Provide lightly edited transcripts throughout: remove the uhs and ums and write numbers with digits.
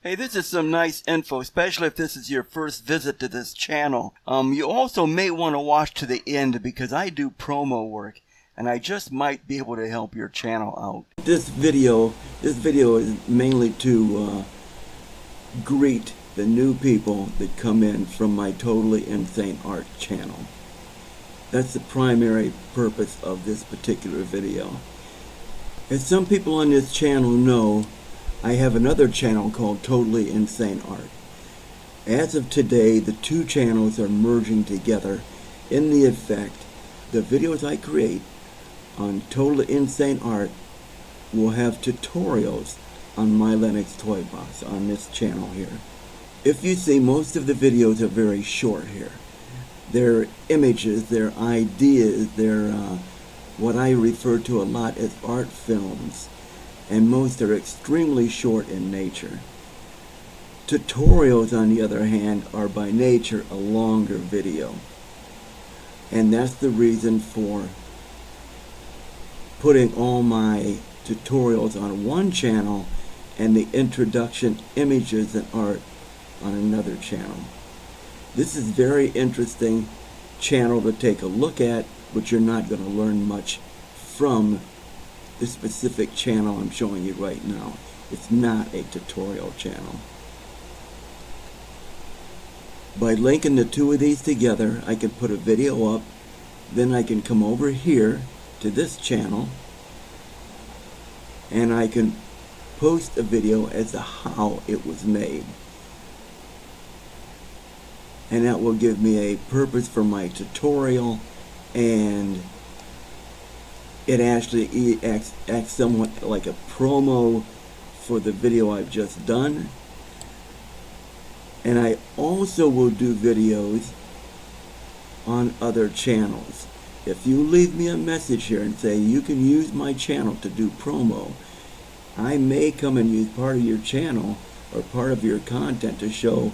Hey, this is some nice info, especially if this is your first visit to this channel. You also may want to watch to the end because I do promo work and I just might be able to help your channel out. This video is mainly to greet the new people that come in from my Totally Insane Art channel. That's the primary purpose of this particular video. As some people on this channel know, I have another channel called Totally Insane Art. As of today, the two channels are merging together in the effect the videos I create on Totally Insane Art will have tutorials on MyLinuxToyBox on this channel here. If you see, most of the videos are very short here. They're images, they're ideas, they're what I refer to a lot as art films, and most are extremely short in nature. Tutorials, on the other hand, are by nature a longer video. And that's the reason for putting all my tutorials on one channel and the introduction images and art on another channel. This is a very interesting channel to take a look at, but you're not going to learn much from the specific channel I'm showing you right now. It's not a tutorial channel. By linking the two of these together, I can put a video up, then I can come over here to this channel and I can post a video as to how it was made. And that will give me a purpose for my tutorial, and it actually acts somewhat like a promo for the video I've just done. And I also will do videos on other channels. If you leave me a message here and say you can use my channel to do promo, I may come and use part of your channel or part of your content to show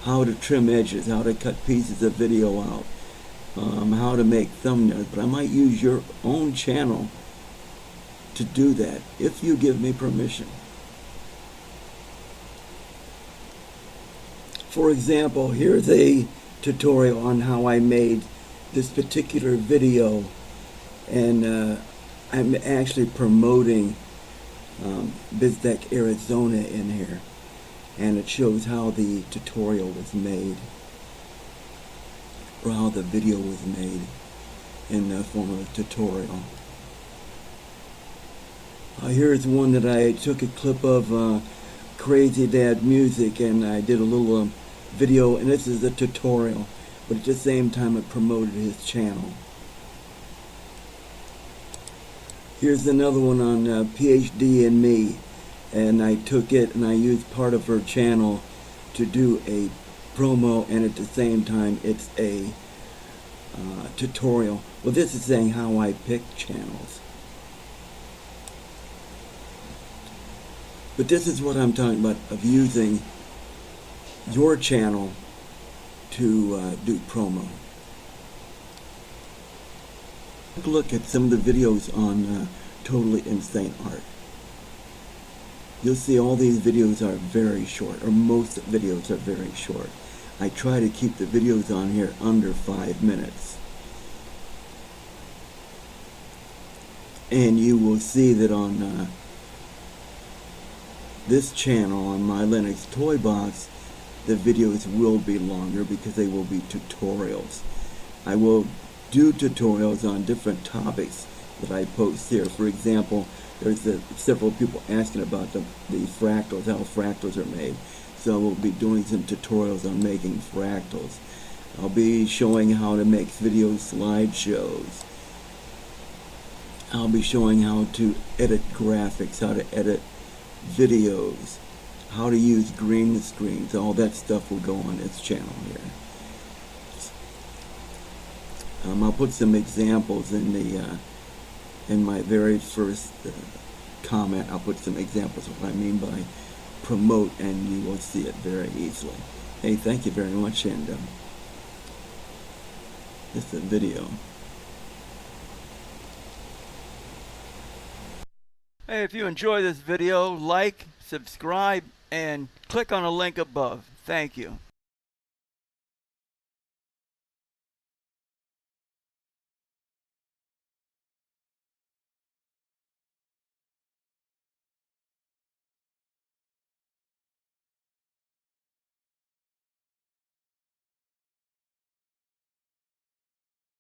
how to trim edges, how to cut pieces of video out, how to make thumbnails. But I might use your own channel to do that if you give me permission. For example, here's a tutorial on how I made this particular video, and I'm actually promoting Bizdek, Arizona in here, and it shows how the tutorial was made, or how the video was made in the form of a tutorial. Here's one that I took a clip of Crazy Dad Music, and I did a little video, and this is a tutorial, but at the same time it promoted his channel. Here's another one on PhD and Me, and I took it and I used part of her channel to do a promo, and at the same time it's a tutorial. Well, this is saying how I pick channels. But this is what I'm talking about, of using your channel to do promo. Take a look at some of the videos on Totally Insane Art. You'll see all these videos are very short, or most videos are very short. I try to keep the videos on here under 5 minutes. And you will see that on this channel, on MyLinuxToyBox, the videos will be longer because they will be tutorials. I will do tutorials on different topics that I post here. For example, there's several people asking about the fractals, how fractals are made. So we'll be doing some tutorials on making fractals. I'll be showing how to make video slideshows. I'll be showing how to edit graphics, how to edit videos, how to use green screens. All that stuff will go on this channel here. I'll put some examples in the in my very first comment. I'll put some examples of what I mean by promote, and you will see it very easily. Hey, thank you very much, and this is a video. Hey, if you enjoy this video, like, subscribe, and click on a link above. Thank you.